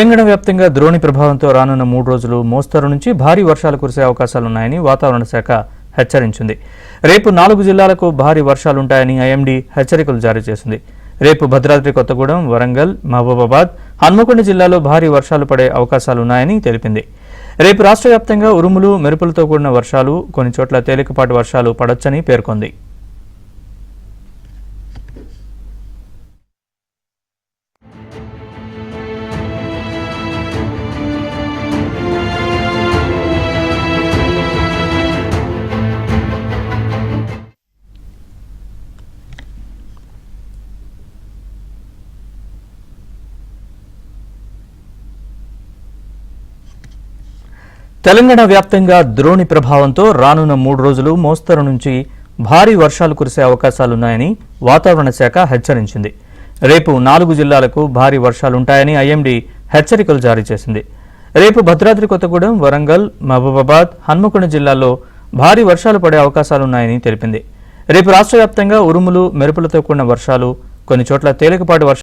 తెలంగాణ వ్యాప్తంగా ద్రోణి ప్రభావంతో రానున్న 3 రోజులు మోస్తరు నుంచి భారీ వర్షాలు కురిసే అవకాశాలున్నాయని వాతావరణ శాఖ హెచ్చరించింది. రేపు 4 జిల్లాలకు భారీ వర్షాలుంటాయని ఐఎండీ హెచ్చరికలు జారీ చేసింది. రేపు భద్రాద్రి కొత్తగూడెం, వరంగల్, మహబూబాబాద్, హన్మకొండ జిల్లాలో భారీ వర్షాలు పడే అవకాశాలున్నాయని తెలిపింది. రేపు రాష్ట్ర వ్యాప్తంగా ఉరుములు, మెరుపులతో కూడిన వర్షాలు, కొన్ని చోట్ల తేలికపాటి వర్షాలు పడొచ్చని పేర్కొంది. తెలంగాణ వ్యాప్తంగా ద్రోణి ప్రభావంతో రానున్న 3 రోజులు మోస్తరు నుంచి భారీ వర్షాలు కురిసే అవకాశాలున్నాయని వాతావరణ శాఖ హెచ్చరించింది. రేపు 4 జిల్లాలకు భారీ వర్షాలుంటాయని ఐఎండీ హెచ్చరికలు జారీ చేసింది. రేపు భద్రాద్రి కొత్తగూడెం, వరంగల్, మహబూబాబాద్, హన్మకొండ జిల్లాల్లో భారీ వర్షాలు పడే అవకాశాలున్నాయని తెలిపింది. రేపు రాష్ట్ర వ్యాప్తంగా ఉరుములు, మెరుపులతో కూడిన వర్షాలు, కొన్ని చోట్ల తేలికపాటి వర్షాలు